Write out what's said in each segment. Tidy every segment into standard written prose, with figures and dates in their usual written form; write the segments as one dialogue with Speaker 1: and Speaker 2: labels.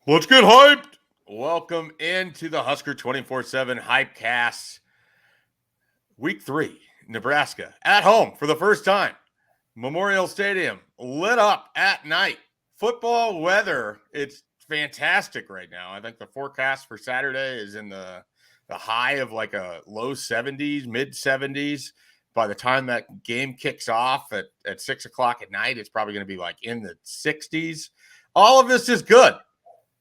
Speaker 1: Let's get hyped. Welcome into the Husker247 HypeCast. Week 3, Nebraska at home for the first time. Memorial Stadium lit up at night. Football weather, it's fantastic right now. I think the forecast for Saturday is in the high of like a low 70s, mid 70s. By the time that game kicks off at 6 o'clock at night, it's probably going to be like in the 60s. All of this is good.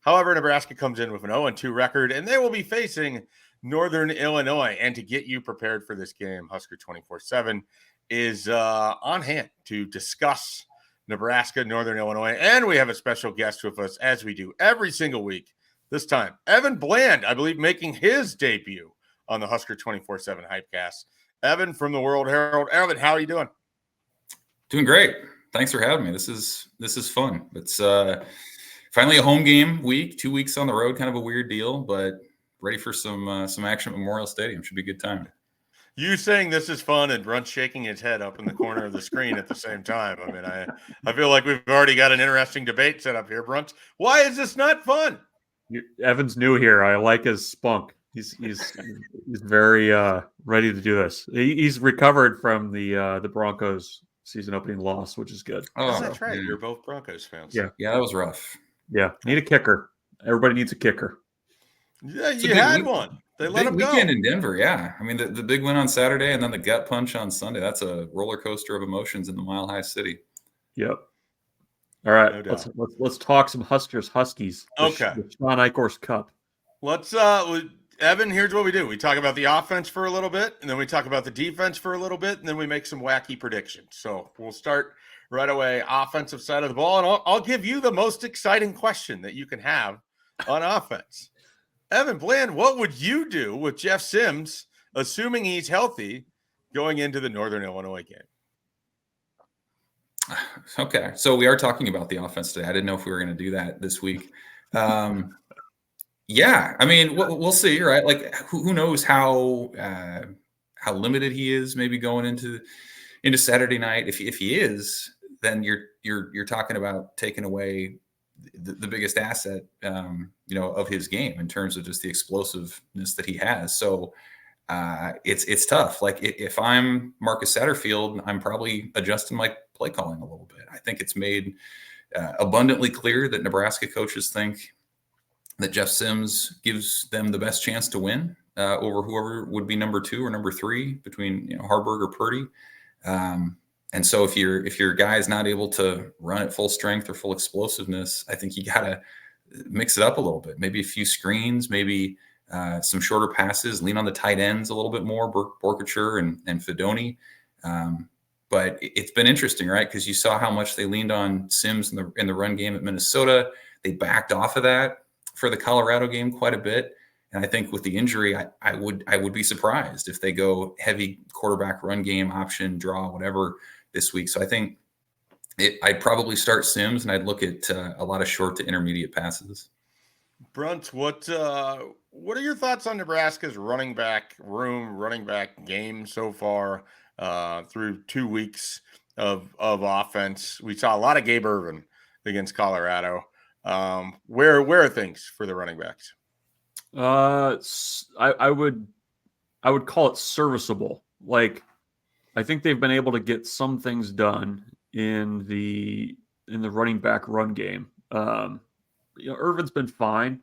Speaker 1: However, Nebraska comes in with an 0-2 record, and they will be facing Northern Illinois. And to get you prepared for this game, Husker247 is on hand to discuss Nebraska, Northern Illinois. And we have a special guest with us, as we do every single week. This time, Evan Bland, I believe, making his debut on the Husker247 HypeCast. Evan from the World-Herald. Evan, how are you doing?
Speaker 2: Doing great. Thanks for having me. This is fun. It's finally a home game week, 2 weeks on the road, kind of a weird deal, but ready for some action at Memorial Stadium. Should be a good time.
Speaker 1: You saying this is fun and Bruntz shaking his head up in the corner of the screen at the same time. I mean, I feel like we've already got an interesting debate set up here, Bruntz. Why is this not fun?
Speaker 3: Evan's new here. I like his spunk. He's very ready to do this. He's recovered from the Broncos season opening loss, which is good.
Speaker 1: Oh, that's right. You're both Broncos fans.
Speaker 2: Yeah, that was rough.
Speaker 3: Yeah, need a kicker. Everybody needs a kicker.
Speaker 1: Yeah, you had one. They let him go.
Speaker 2: Weekend in Denver, yeah. I mean, the big win on Saturday and then the gut punch on Sunday. That's a roller coaster of emotions in the Mile High City.
Speaker 3: Yep. All right, no let's talk some Huskies.
Speaker 1: Okay.
Speaker 3: The Sean Eichhorst Cup.
Speaker 1: Let's Evan, here's what we do. We talk about the offense for a little bit, and then we talk about the defense for a little bit, and then we make some wacky predictions. So we'll start right away, offensive side of the ball, and I'll give you the most exciting question that you can have on offense. Evan Bland, what would you do with Jeff Sims, assuming he's healthy, going into the Northern Illinois game?
Speaker 2: Okay, so we are talking about the offense today. I didn't know if we were going to do that this week. Yeah, I mean, we'll see, right? Like, who knows how limited he is, maybe going into Saturday night. If he is, then you're talking about taking away the biggest asset, of his game in terms of just the explosiveness that he has. So it's tough. Like, if I'm Marcus Satterfield, I'm probably adjusting my play calling a little bit. I think it's made abundantly clear that Nebraska coaches think that Jeff Sims gives them the best chance to win over whoever would be number 2 or number 3 between Harburg or Purdy. And so if your guy is not able to run at full strength or full explosiveness, I think you got to mix it up a little bit. Maybe a few screens, maybe some shorter passes, lean on the tight ends a little bit more, Borkature and Fedoni. But it's been interesting, right? Because you saw how much they leaned on Sims in the run game at Minnesota. They backed off of that for the Colorado game quite a bit. And I think with the injury, I would be surprised if they go heavy quarterback run game, option, draw, whatever this week. So I think I'd probably start Sims, and I'd look at a lot of short to intermediate passes.
Speaker 1: Bruntz, what are your thoughts on Nebraska's running back game so far through 2 weeks of offense? We saw a lot of Gabe Ervin against Colorado. Where are things for the running backs?
Speaker 3: I would call it serviceable. Like, I think they've been able to get some things done in the running back run game. Irvin's been fine.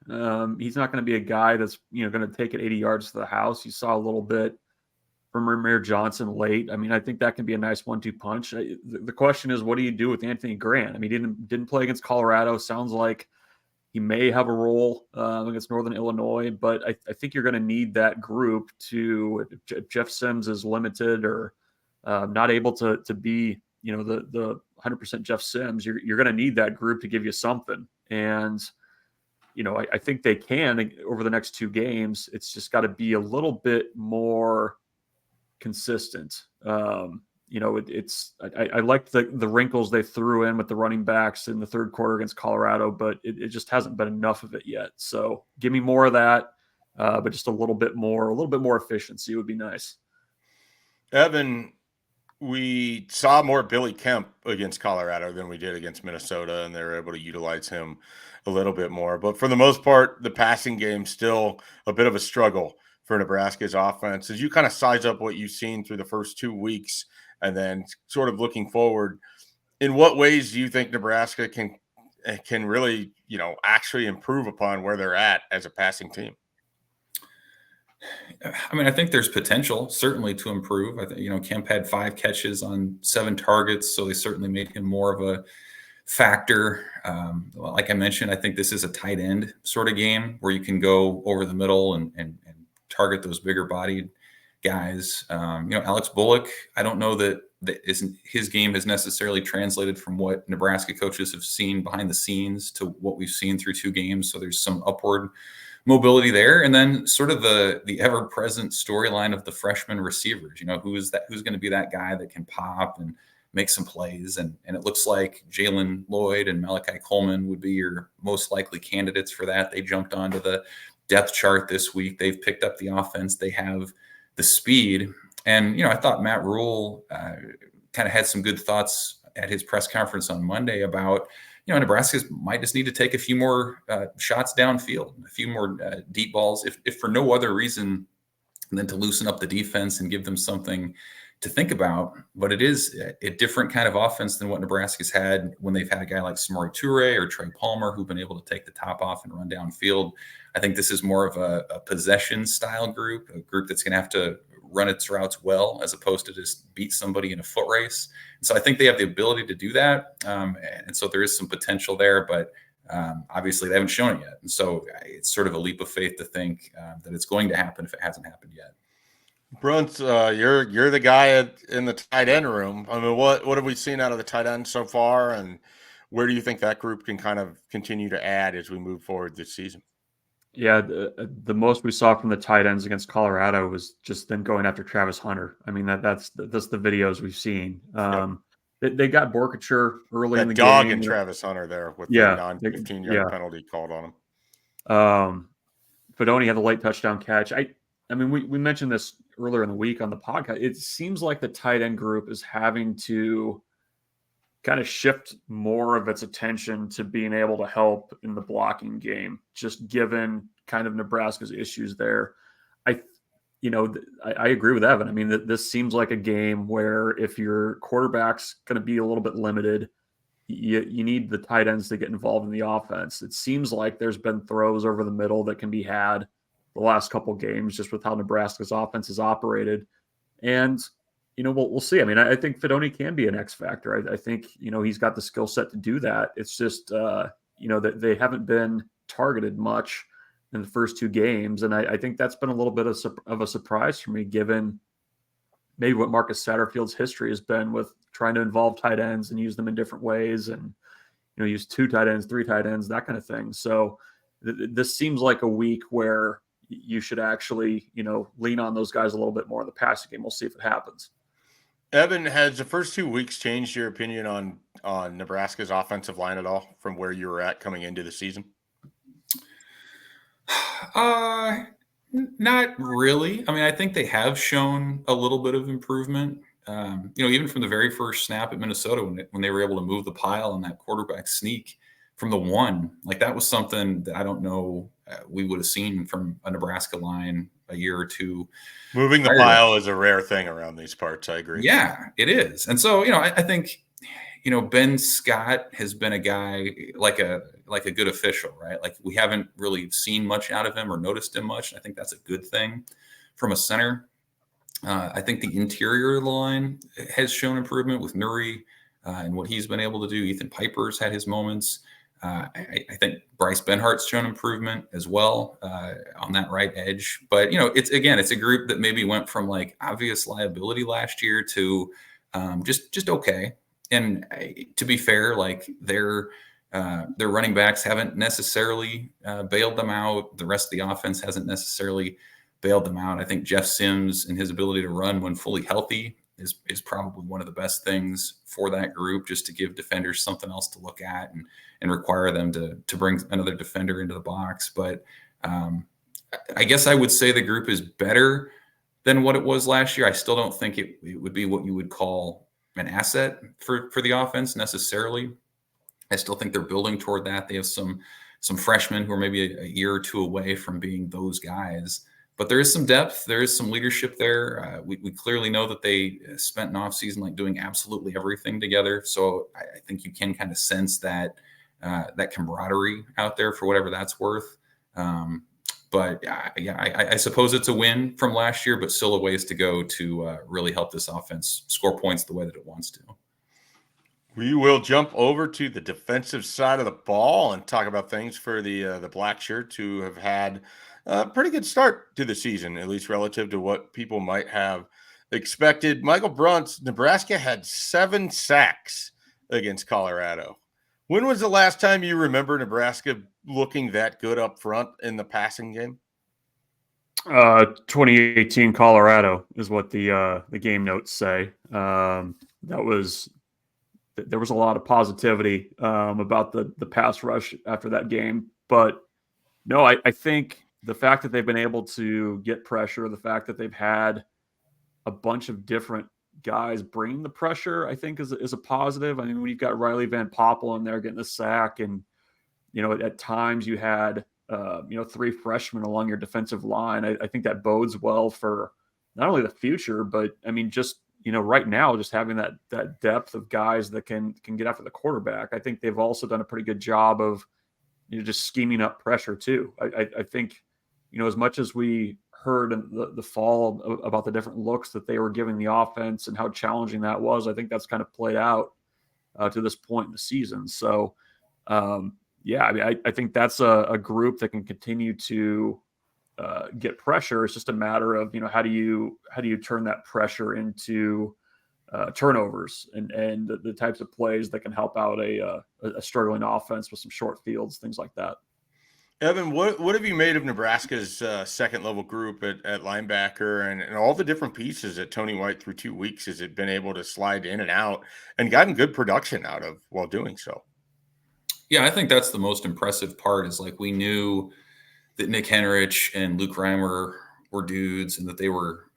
Speaker 3: He's not going to be a guy that's going to take it 80 yards to the house. You saw a little bit from Ramir Johnson late. I mean, I think that can be a nice 1-2 punch. The question is, what do you do with Anthony Grant? I mean, he didn't play against Colorado. Sounds like he may have a role against Northern Illinois, but I think you're going to need that group if Jeff Sims is limited or not able to be, the 100% Jeff Sims, you're going to need that group to give you something. And, I think they can over the next 2 games. It's just got to be a little bit more consistent. I liked the wrinkles they threw in with the running backs in the third quarter against Colorado, but it just hasn't been enough of it yet. So give me more of that, but just a little bit more efficiency would be nice.
Speaker 1: Evan, we saw more Billy Kemp against Colorado than we did against Minnesota, and they were able to utilize him a little bit more. But for the most part, the passing game still a bit of a struggle for Nebraska's offense. As you kind of size up what you've seen through the first 2 weeks, and then sort of looking forward, in what ways do you think Nebraska can really, actually improve upon where they're at as a passing team?
Speaker 2: I mean, I think there's potential certainly to improve. I think, Kemp had 5 catches on 7 targets, so they certainly made him more of a factor. Like I mentioned, I think this is a tight end sort of game where you can go over the middle and target those bigger bodied guys. Alex Bullock, I don't know that his game has necessarily translated from what Nebraska coaches have seen behind the scenes to what we've seen through 2 games. So there's some upward mobility there. And then sort of the ever-present storyline of the freshman receivers, who's going to be that guy that can pop and make some plays. And it looks like Jalen Lloyd and Malachi Coleman would be your most likely candidates for that. They jumped onto the depth chart this week. They've picked up the offense. They have the speed. And, I thought Matt Rule kind of had some good thoughts at his press conference on Monday about, Nebraska might just need to take a few more shots downfield, a few more deep balls, if for no other reason than to loosen up the defense and give them something to think about. But it is a different kind of offense than what Nebraska's had when they've had a guy like Samori Toure or Trey Palmer who've been able to take the top off and run downfield. I think this is more of a possession style group, a group that's going to have to run its routes well, as opposed to just beat somebody in a foot race. And so I think they have the ability to do that. And so there is some potential there, but obviously they haven't shown it yet. And so it's sort of a leap of faith to think that it's going to happen if it hasn't happened yet.
Speaker 1: Bruntz, you're the guy in the tight end room. I mean, what have we seen out of the tight end so far, and where do you think that group can kind of continue to add as we move forward this season?
Speaker 3: Yeah, the most we saw from the tight ends against Colorado was just them going after Travis Hunter. I mean, that's the videos we've seen. They got Borkature early in the
Speaker 1: dog
Speaker 3: game.
Speaker 1: And Travis Hunter there with
Speaker 3: the
Speaker 1: non-15-yard penalty called on him.
Speaker 3: Fedoni had the late touchdown catch. I mean, we mentioned this earlier in the week on the podcast. It seems like the tight end group is having to kind of shift more of its attention to being able to help in the blocking game, just given kind of Nebraska's issues there. I agree with Evan. I mean, this seems like a game where if your quarterback's going to be a little bit limited, you need the tight ends to get involved in the offense. It seems like there's been throws over the middle that can be had the last couple games just with how Nebraska's offense is operated. And we'll see. I mean, I think Fedoni can be an X factor. I think, he's got the skill set to do that. It's just, that they haven't been targeted much in the first 2 games. And I think that's been a little bit of a surprise for me, given maybe what Marcus Satterfield's history has been with trying to involve tight ends and use them in different ways and, use 2 tight ends, 3 tight ends, that kind of thing. So this seems like a week where you should actually, lean on those guys a little bit more in the passing game. We'll see if it happens.
Speaker 1: Evan, has the first 2 weeks changed your opinion on Nebraska's offensive line at all from where you were at coming into the season?
Speaker 2: Not really. I mean, I think they have shown a little bit of improvement. Even from the very first snap at Minnesota when they were able to move the pile on that quarterback sneak from the 1, like that was something that I don't know we would have seen from a Nebraska line a year or 2.
Speaker 1: Moving the pile is a rare thing around these parts. I agree.
Speaker 2: Yeah, it is. And so, I think, Ben Scott has been a guy like a good official, right? Like we haven't really seen much out of him or noticed him much. I think that's a good thing from a center. I think the interior of the line has shown improvement with Nuri and what he's been able to do. Ethan Piper's had his moments. I think Bryce Benhart's shown improvement as well on that right edge. But, it's a group that maybe went from like obvious liability last year to just okay. And to be fair, like their running backs haven't necessarily bailed them out. The rest of the offense hasn't necessarily bailed them out. I think Jeff Sims and his ability to run when fully healthy is probably one of the best things for that group, just to give defenders something else to look at and require them to bring another defender into the box. But I guess I would say the group is better than what it was last year. I still don't think it would be what you would call an asset for the offense necessarily. I still think they're building toward that. They have some freshmen who are maybe a year or two away from being those guys. But there is some depth. There is some leadership there. We clearly know that they spent an offseason like doing absolutely everything together. So I think you can kind of sense that that camaraderie out there for whatever that's worth. But I suppose it's a win from last year, but still a ways to go to really help this offense score points the way that it wants to.
Speaker 1: We will jump over to the defensive side of the ball and talk about things for the black shirts who have had a pretty good start to the season, at least relative to what people might have expected. Michael Bruntz, Nebraska had 7 sacks against Colorado. When was the last time you remember Nebraska looking that good up front in the passing game?
Speaker 3: 2018 Colorado is what the game notes say. There was a lot of positivity about the pass rush after that game. But no, I think the fact that they've been able to get pressure, the fact that they've had a bunch of different guys bringing the pressure, I think is a positive. I mean, when you've got Riley Van Poppel in there getting the sack, and at times you had 3 freshmen along your defensive line, I think that bodes well for not only the future, but I mean, just right now, just having that depth of guys that can get after the quarterback. I think they've also done a pretty good job of just scheming up pressure too. I think as much as we heard in the fall about the different looks that they were giving the offense and how challenging that was, I think that's kind of played out to this point in the season. So I mean, I think that's a group that can continue to get pressure. It's just a matter of how do you turn that pressure into turnovers and the types of plays that can help out a struggling offense with some short fields, things like that.
Speaker 1: Evan, what have you made of Nebraska's second level group at linebacker and all the different pieces that Tony White through 2 weeks has it been able to slide in and out and gotten good production out of while doing so?
Speaker 2: Yeah, I think that's the most impressive part is like we knew that Nick Henrich and Luke Reimer were dudes and that they were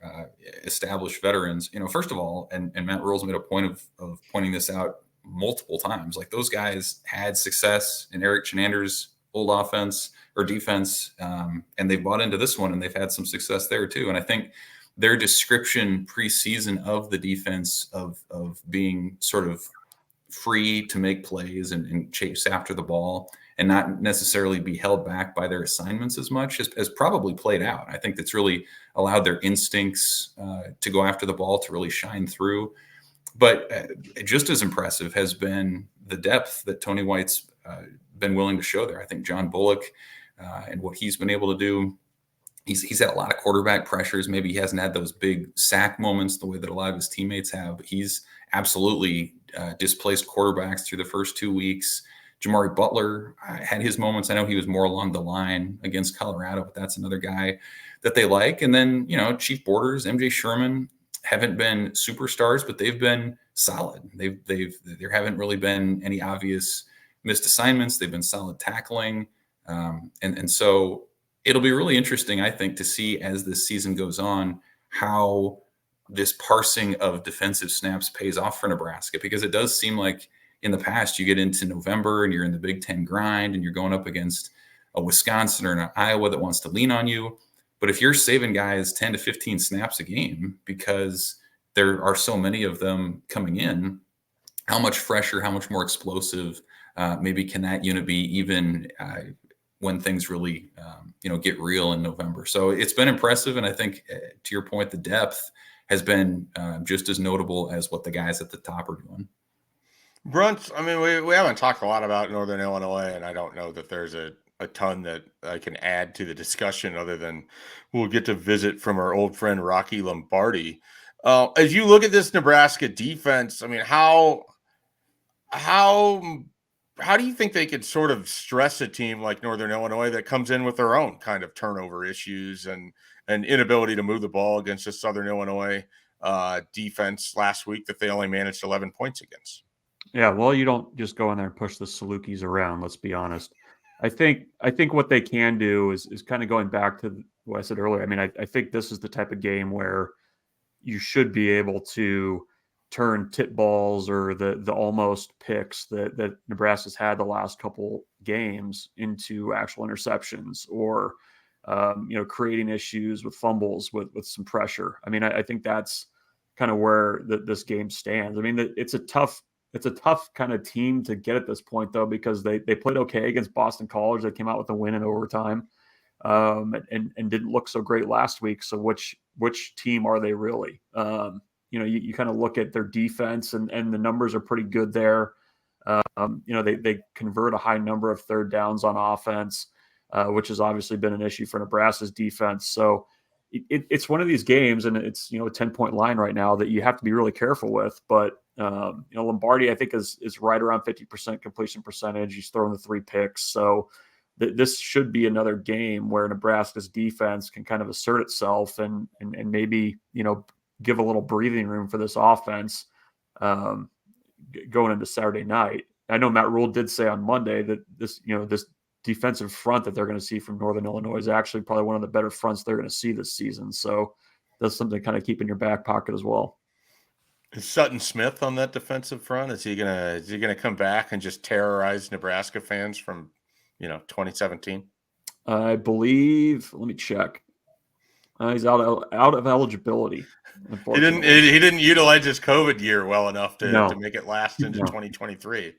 Speaker 2: established veterans. First of all, and Matt Rule's made a point of pointing this out multiple times, like those guys had success in Eric Chenander's old offense or defense, and they bought into this one and they've had some success there too. And I think their description preseason of the defense of being sort of free to make plays and chase after the ball and not necessarily be held back by their assignments as much has probably played out. I think that's really allowed their instincts to go after the ball to really shine through. But just as impressive has been the depth that Tony White's been willing to show there. I think John Bullock and what he's been able to do, he's had a lot of quarterback pressures. Maybe he hasn't had those big sack moments the way that a lot of his teammates have, but he's absolutely displaced quarterbacks through the first 2 weeks. Jamari Butler had his moments. I know he was more along the line against Colorado, but that's another guy that they like. And then, Chief Borders, MJ Sherman haven't been superstars, but they've been solid. There haven't really been any obvious missed assignments. They've been solid tackling. And so it'll be really interesting, I think, to see as this season goes on, how this parsing of defensive snaps pays off for Nebraska, because it does seem like in the past you get into November and you're in the Big Ten grind and you're going up against a Wisconsin or an Iowa that wants to lean on you. But if you're saving guys 10 to 15 snaps a game because there are so many of them coming in, how much fresher, how much more explosive maybe can that unit be even when things really, get real in November. So it's been impressive. And I think to your point, the depth has been just as notable as what the guys at the top are doing.
Speaker 1: Bruntz, I mean, we haven't talked a lot about Northern Illinois, and I don't know that there's a ton that I can add to the discussion other than we'll get to visit from our old friend Rocky Lombardi. As you look at this Nebraska defense, I mean, how do you think they could sort of stress a team like Northern Illinois that comes in with their own kind of turnover issues and inability to move the ball against a Southern Illinois defense last week that they only managed 11 points against?
Speaker 3: Yeah, well, you don't just go in there and push the Salukis around, let's be honest. I think what they can do is kind of going back to what I said earlier. I mean, I think this is the type of game where you should be able to turn tip balls or the almost picks that Nebraska's had the last couple games into actual interceptions, or creating issues with fumbles with some pressure. I mean, I think that's kind of where this game stands. I mean, it's a tough kind of team to get at this point, though, because they played okay against Boston College. They came out with a win in overtime, and didn't look so great last week. So which team are they really? You kind of look at their defense, and the numbers are pretty good there. They convert a high number of third downs on offense, which has obviously been an issue for Nebraska's defense. So it's one of these games, and it's a 10-point line right now that you have to be really careful with. But Lombardi, I think, is right around 50% completion percentage. He's throwing the 3 picks, so this should be another game where Nebraska's defense can kind of assert itself and maybe give a little breathing room for this offense going into Saturday night. I know Matt Rule did say on Monday that this defensive front that they're going to see from Northern Illinois is actually probably one of the better fronts they're going to see this season. So that's something to kind of keep in your back pocket as well.
Speaker 1: Is Sutton Smith on that defensive front? Is he gonna come back and just terrorize Nebraska fans from 2017?
Speaker 3: I believe. Let me check. He's out of eligibility.
Speaker 1: He didn't utilize his COVID year well enough to make it last into 2023.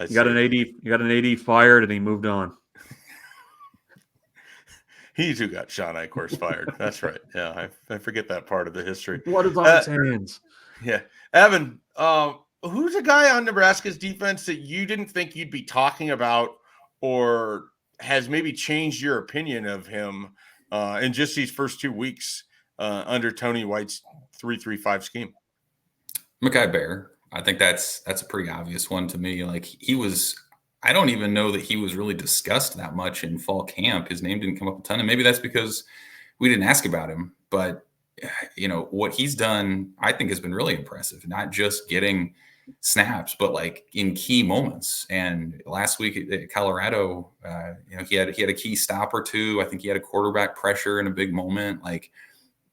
Speaker 3: You got an AD fired, and he moved on.
Speaker 1: He's who got Sean Eichhorst fired. That's right. Yeah, I forget that part of the history.
Speaker 3: Blood is on his hands.
Speaker 1: Yeah, Evan. Who's a guy on Nebraska's defense that you didn't think you'd be talking about, or has maybe changed your opinion of him in just these first 2 weeks under Tony White's 3-3-5 scheme?
Speaker 2: Mekhi Bear. I think that's a pretty obvious one to me. Like, I don't even know that he was really discussed that much in fall camp. His name didn't come up a ton, and maybe that's because we didn't ask about him. But what he's done, I think, has been really impressive. Not just getting snaps, but like in key moments. And last week at Colorado, he had a key stop or two. I think he had a quarterback pressure in a big moment. Like,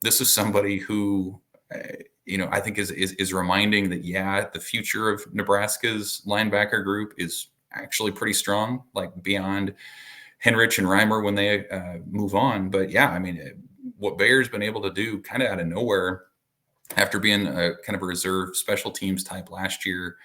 Speaker 2: this is somebody who, I think is reminding that, the future of Nebraska's linebacker group is actually pretty strong, like beyond Henrich and Reimer when they move on. But yeah, I mean, what Bayer's been able to do kind of out of nowhere after being a kind of a reserve special teams type last year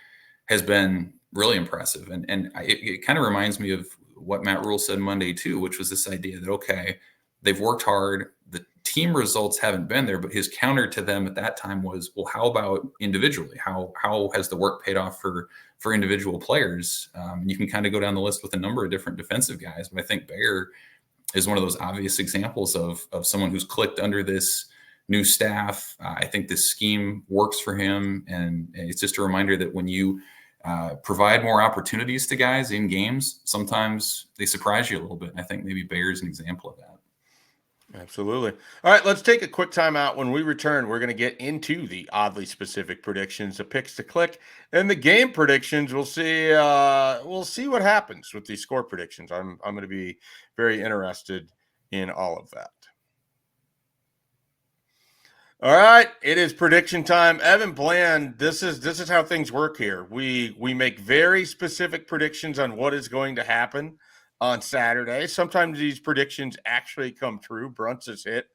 Speaker 2: has been really impressive. And it kind of reminds me of what Matt Rule said Monday too, which was this idea that, okay, they've worked hard. The team results haven't been there, but his counter to them at that time was, well, how about individually? How has the work paid off for individual players? You can kind of go down the list with a number of different defensive guys, but I think Bayer is one of those obvious examples of someone who's clicked under this new staff. I think this scheme works for him, and it's just a reminder that when you provide more opportunities to guys in games, sometimes they surprise you a little bit. And I think maybe Bayer is an example of that.
Speaker 1: Absolutely. All right, let's take a quick time out. When we return, we're going to get into the oddly specific predictions, the picks to click, and the game predictions. We'll see what happens with these score predictions. I'm going to be very interested in all of that. All right, it is prediction time. Evan Bland, this is how things work here. We make very specific predictions on what is going to happen on Saturday. Sometimes these predictions actually come true. Bruntz has hit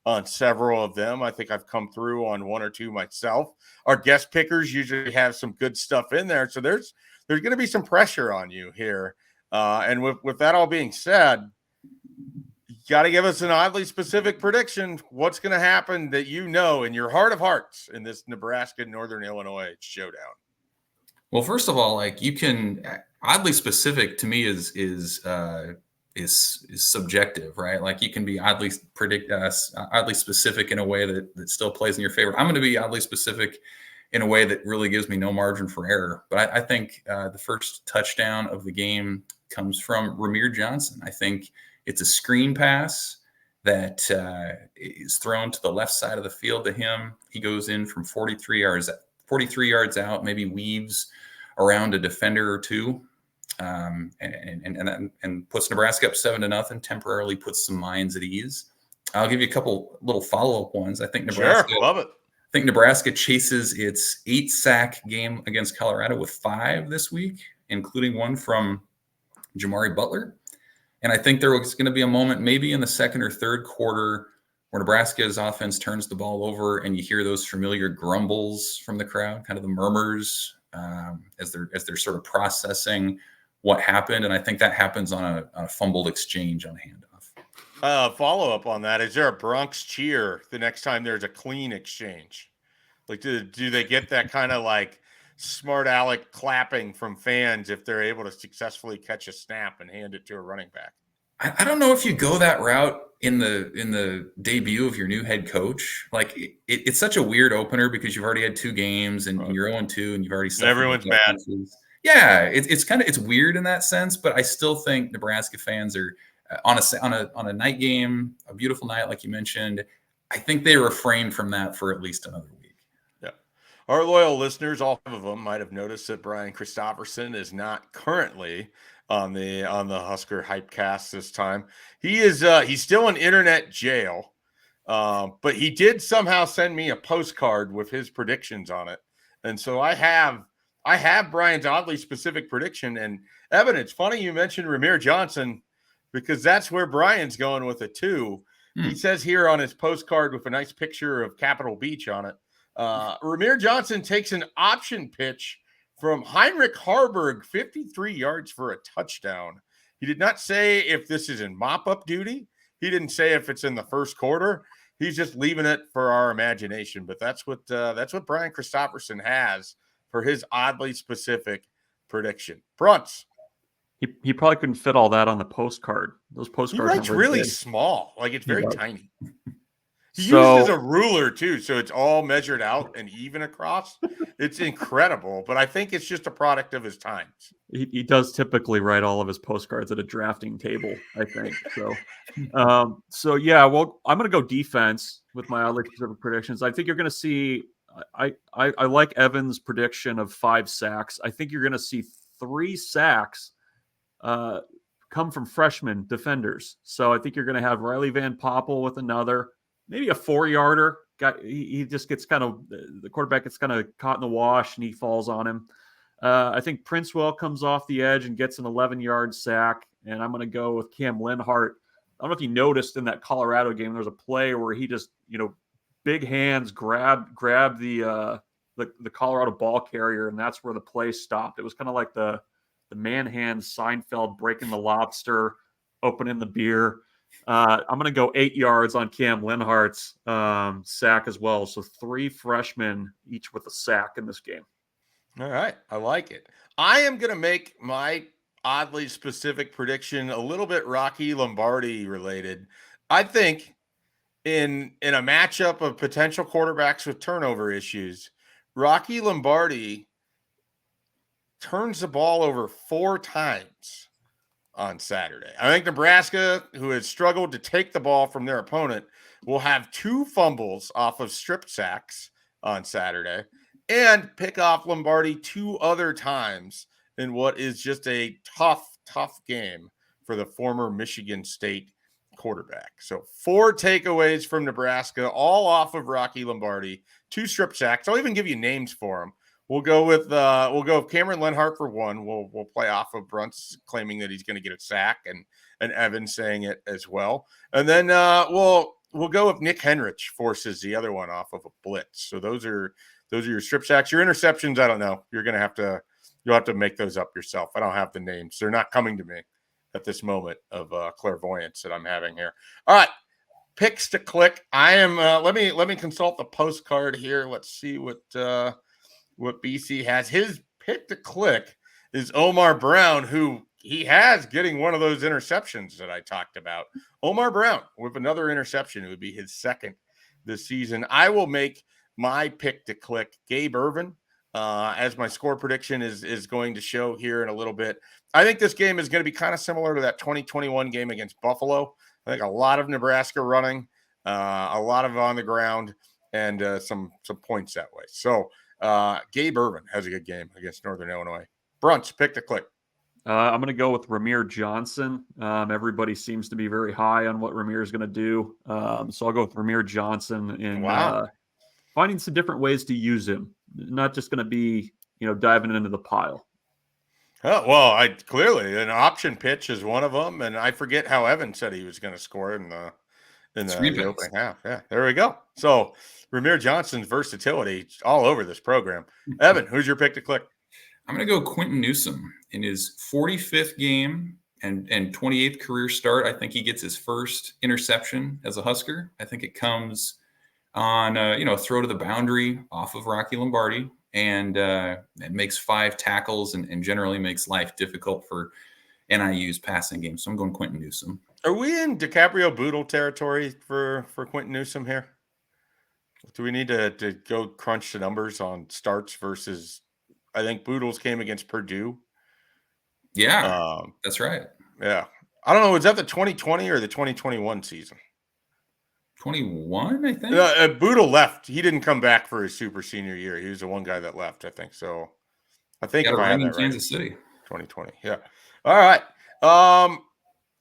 Speaker 1: on several of them. I think I've come through on one or two myself. Our guest pickers usually have some good stuff in there. So there's going to be some pressure on you here. And with that all being said, you got to give us an oddly specific prediction. What's going to happen that in your heart of hearts in this Nebraska Northern Illinois showdown?
Speaker 2: Well, first of all, like, you can oddly specific to me is subjective, right? Like, you can be oddly specific in a way that still plays in your favor. I'm going to be oddly specific in a way that really gives me no margin for error. But I think the first touchdown of the game comes from Ramir Johnson. I think it's a screen pass that is thrown to the left side of the field to him. He goes in from 43 yards out, maybe weaves around a defender or two, and puts Nebraska up 7-0, temporarily puts some minds at ease. I'll give you a couple little follow-up ones. I think
Speaker 1: Sure, love it.
Speaker 2: Nebraska chases its 8-sack game against Colorado with 5 this week, including one from Jamari Butler. And I think there was going to be a moment maybe in the second or third quarter where Nebraska's offense turns the ball over and you hear those familiar grumbles from the crowd, kind of the murmurs as they're sort of processing what happened. And I think that happens on a fumbled exchange on a handoff.
Speaker 1: Follow up on that. Is there a Bronx cheer the next time there's a clean exchange? Like, do they get that kind of like smart aleck clapping from fans if they're able to successfully catch a snap and hand it to a running back?
Speaker 2: I don't know if you go that route in the debut of your new head coach. Like it's such a weird opener because you've already had 2 games and you're 0-2 and you've already suffered.
Speaker 1: Everyone's mad.
Speaker 2: Yeah, it's weird in that sense, but I still think Nebraska fans are on a night game, a beautiful night like you mentioned. I think they refrain from that for at least another week.
Speaker 1: Yeah, our loyal listeners, all 5 of them, might have noticed that Brian Christopherson is not currently on the Husker HypeCast this time. He is he's still in internet jail, but he did somehow send me a postcard with his predictions on it, and so I have Brian's oddly specific prediction. And Evan, it's funny you mentioned Ramir Johnson because that's where Brian's going with it too. He says here on his postcard with a nice picture of Capitol Beach on it, Ramir Johnson takes an option pitch from Heinrich Harburg, 53 yards for a touchdown. He did not say if this is in mop-up duty. He didn't say if it's in the first quarter. He's just leaving it for our imagination. But that's what Brian Christopherson has for his oddly specific prediction. Bruntz.
Speaker 3: He probably couldn't fit all that on the postcard. Those postcards
Speaker 1: he writes really small. Like it's very tiny. He used as a ruler too, so it's all measured out and even across. It's incredible, but I think it's just a product of his times.
Speaker 3: He does typically write all of his postcards at a drafting table, I think. So yeah. Well, I'm going to go defense with my oddly specific predictions. I think you're going to see. I like Evan's prediction of 5 sacks. I think you're going to see 3 sacks come from freshman defenders. So I think you're going to have Riley Van Poppel with another. Maybe a 4-yarder. He just gets the quarterback gets kind of caught in the wash and he falls on him. I think Princewell comes off the edge and gets an 11-yard sack. And I'm going to go with Cam Linhart. I don't know if you noticed in that Colorado game, there was a play where he just, big hands grab the Colorado ball carrier, and that's where the play stopped. It was kind of like the man hand Seinfeld breaking the lobster, opening the beer. I'm going to go 8 yards on Cam Linhart's sack as well. So 3 freshmen, each with a sack in this game.
Speaker 1: All right. I like it. I am going to make my oddly specific prediction a little bit Rocky Lombardi related. I think in a matchup of potential quarterbacks with turnover issues, Rocky Lombardi turns the ball over 4 times on Saturday. I think Nebraska, who has struggled to take the ball from their opponent, will have 2 fumbles off of strip sacks on Saturday and pick off Lombardi 2 other times in what is just a tough game for the former Michigan State quarterback. So 4 takeaways from Nebraska, all off of Rocky Lombardi, 2 strip sacks. I'll even give you names for them. We'll go with Cameron Linhart for 1. We'll play off of Bruntz claiming that he's going to get a sack and Evan saying it as well. And then we'll go with Nick Henrich forces the other one off of a blitz. So those are your strip sacks. Your interceptions, I don't know. You'll have to make those up yourself. I don't have the names. They're not coming to me at this moment of clairvoyance that I'm having here. All right. Picks to click. I am let me consult the postcard here. Let's see what BC has. His pick to click is Omar Brown, who he has getting one of those interceptions that I talked about. Omar Brown with another interception. It would be his 2nd this season. I will make my pick to click Gabe Ervin as my score prediction is going to show here in a little bit. I think this game is going to be kind of similar to that 2021 game against Buffalo. I think a lot of Nebraska running, a lot of on the ground, and some points that way. So Gabe Ervin has a good game against Northern Illinois. Bruntz, pick to click.
Speaker 3: I'm going to go with Ramir Johnson. Everybody seems to be very high on what Ramir is going to do. So I'll go with Ramir Johnson in finding some different ways to use him. Not just going to be, diving into the pile.
Speaker 1: Oh, well, clearly an option pitch is one of them. And I forget how Evan said he was going to score in the opening half. Yeah, there we go. So Ramir Johnson's versatility all over this program. Evan, who's your pick to click?
Speaker 2: I'm going to go Quentin Newsome in his 45th game and 28th career start. I think he gets his first interception as a Husker. I think it comes on a throw to the boundary off of Rocky Lombardi, and it makes 5 tackles and generally makes life difficult for NIU's passing game. So I'm going Quentin Newsome.
Speaker 1: Are we in DiCaprio Boodle territory for Quentin Newsome here? Do we need to go crunch the numbers on starts versus? I think Boodles came against Purdue.
Speaker 2: Yeah, that's right.
Speaker 1: Yeah. I don't know. Was that the 2020 or the 2021 season?
Speaker 2: 21, I think.
Speaker 1: Boodle left. He didn't come back for his super senior year. He was the one guy that left, I think. So I think if I had that right,
Speaker 2: Kansas City.
Speaker 1: 2020. Yeah. All right.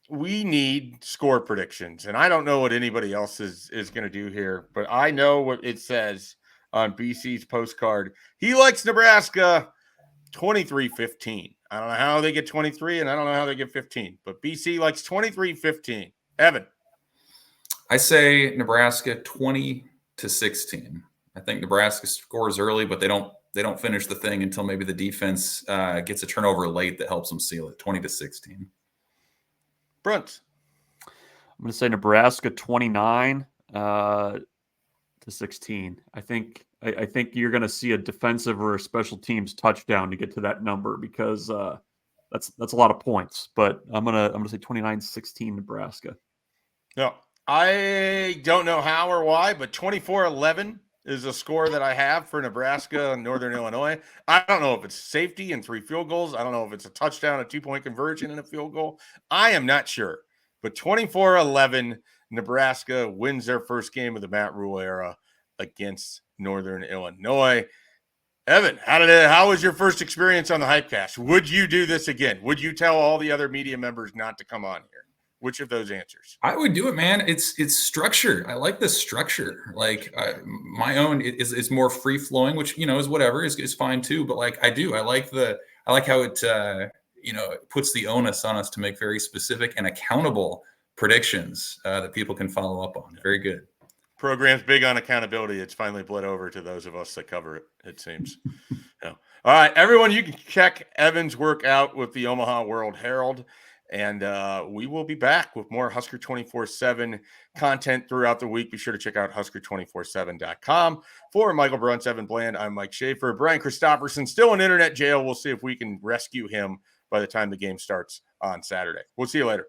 Speaker 1: We need score predictions. And I don't know what anybody else is going to do here, but I know what it says on BC's postcard. He likes Nebraska 23-15. I don't know how they get 23, and I don't know how they get 15, but BC likes 23-15. Evan.
Speaker 2: I say Nebraska 20-16. I think Nebraska scores early, but they don't finish the thing until maybe the defense gets a turnover late that helps them seal it. 20-16.
Speaker 1: Bruntz.
Speaker 3: I'm going to say Nebraska 29 to 16. I think you're going to see a defensive or a special teams touchdown to get to that number, because that's a lot of points. But I'm gonna say 29-16 Nebraska.
Speaker 1: No, I don't know how or why, but 24-11 is a score that I have for Nebraska and Northern Illinois. I don't know if it's safety and 3 field goals. I don't know if it's a touchdown, a 2-point conversion, and a field goal. I am not sure. But 24-11, Nebraska wins their first game of the Matt Rule era against Northern Illinois. Evan, how was your first experience on the HypeCast? Would you do this again? Would you tell all the other media members not to come on here? Which of those answers?
Speaker 2: I would do it, man. It's structure. I like the structure. Like my own is more free flowing, which is whatever is fine too. But like I like how it it puts the onus on us to make very specific and accountable predictions that people can follow up on. Very good.
Speaker 1: Program's big on accountability. It's finally bled over to those of us that cover it, it seems. Yeah. All right, everyone, you can check Evan's work out with the Omaha World-Herald. And we will be back with more Husker247 content throughout the week. Be sure to check out Husker247.com. For Michael Bruntz, Evan Bland, I'm Mike Schaefer. Brian Christopherson still in internet jail. We'll see if we can rescue him by the time the game starts on Saturday. We'll see you later.